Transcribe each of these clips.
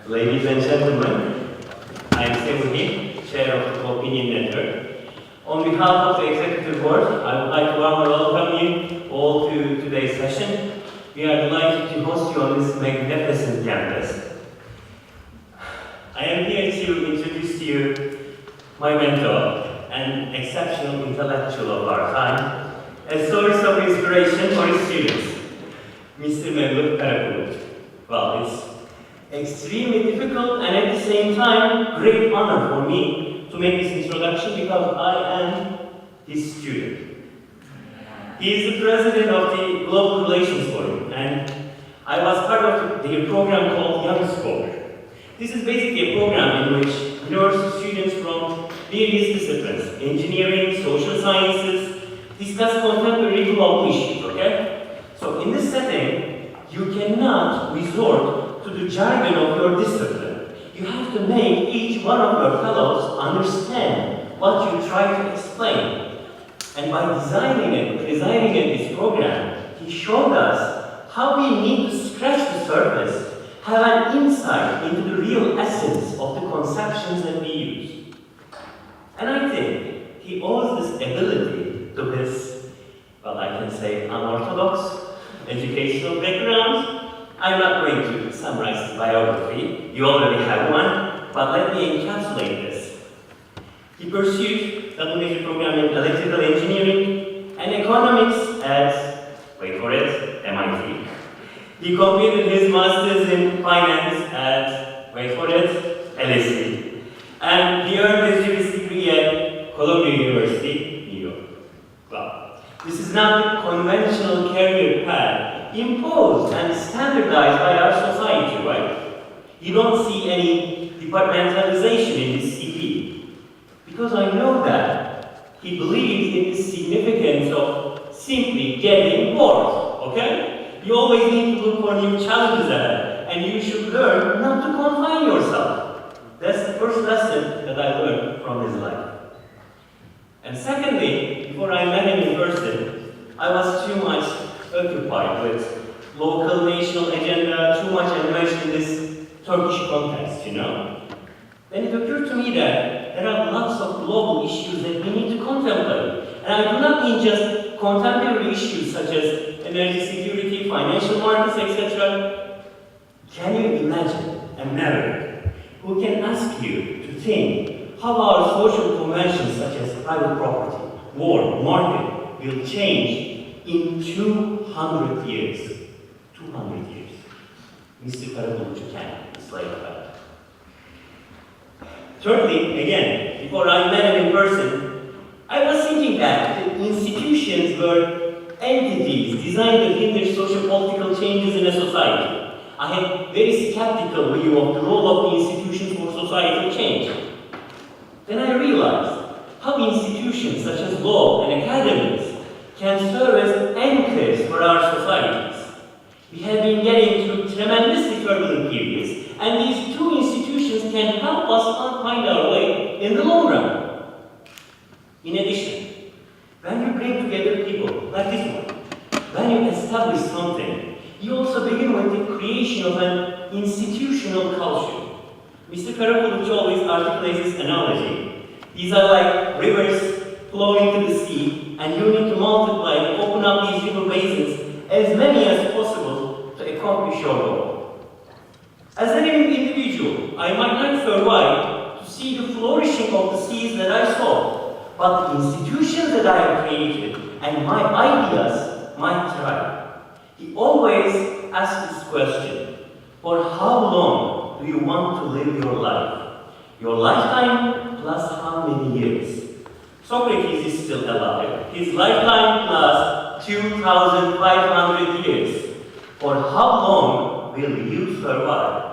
Ladies and gentlemen, I am Semuhi, Chair of the Opinion Network. On behalf of the Executive Board, I would like to warmly welcome you all to today's session. We are delighted to host you on this magnificent campus. I am here to introduce to you my mentor, an exceptional intellectual of our time, a source of inspiration for his students, Mr. Mevlut. Well, it's extremely difficult and at the same time great honor for me to make this introduction because I am his student. He is the president of the Global Relations Forum and I was part of their program called Young Scholar. This is basically a program in which university students from various disciplines, engineering, social sciences, discuss contemporary global issues, okay? So in this setting, you cannot resort to the jargon of your discipline. You have to make each one of your fellows understand what you try to explain. And by designing and presiding in this program, he showed us how we need to scratch the surface, have an insight into the real essence of the conceptions that we use. And I think he owes this ability to his, well, I can say unorthodox educational background. I'm not going to summarize his biography, you already have one, but let me encapsulate this. He pursued double major program in electrical engineering and economics at, wait for it, MIT. He completed his master's in finance at, wait for it, LSE. And he earned his juris degree at Columbia University, New York. Well, this is not the conventional career path imposed and standardized by our society, right? You don't see any departmentalization in this CV. Because I know that he believes in the significance of simply getting bored, okay? You always need to look for new challenges ahead, and you should learn not to confine yourself. That's the first lesson that I learned from his life. And secondly, before I met him in person, I was too much occupied with local national agenda, too much immersed in this Turkish context, you know. Then it occurred to me that there are lots of global issues that we need to contemplate. And I do not mean just contemporary issues such as energy security, financial markets, etc. Can you imagine a American who can ask you to think how our social conventions such as private property, war, market will change in 200 years. 200 years. Mr. Karabulut can, it's like that. Thirdly, again, before I met him in person, I was thinking that the institutions were entities designed to hinder socio-political changes in a society. I had very skeptical view of the role of the institutions for societal change. Then I realized how institutions such as law and academies can serve as anchors for our societies. We have been getting through tremendously turbulent periods, and these two institutions can help us find our way in the long run. In addition, when you bring together people like this one, when you establish something, you also begin with the creation of an institutional culture. Mr. Karabulut always articulates this analogy. These are like rivers flowing to the sea, and you need to multiply and open up these river basins as many as possible to accomplish your goal. As an individual, I might not survive to see the flourishing of the seas that I saw, but the institutions that I have created and my ideas might thrive. He always asks this question: for how long do you want to live your life? Your lifetime plus how many years? Socrates is still alive. His lifetime plus 2,500 years. For how long will you survive?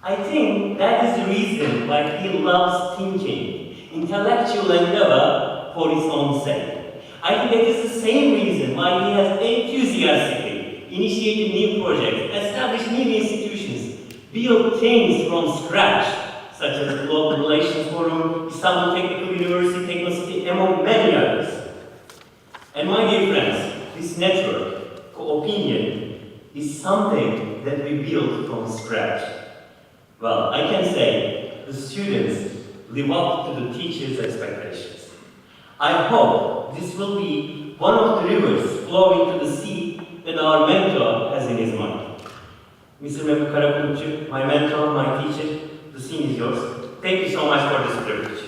I think that is the reason why he loves thinking, intellectual endeavor for its own sake. I think that is the same reason why he has enthusiastically initiated new projects, established new institutions, built things from scratch, such as the Global Relations Forum, Istanbul Technical University, Technicity, among many others. And my dear friends, this network, opinion, is something that we build from scratch. Well, I can say the students live up to the teachers' expectations. I hope this will be one of the rivers flowing to the sea that our mentor has in his mind. Mr. Mehmet Karakulukçu, my mentor, my teacher, the scene is yours. Thank you so much for this privilege.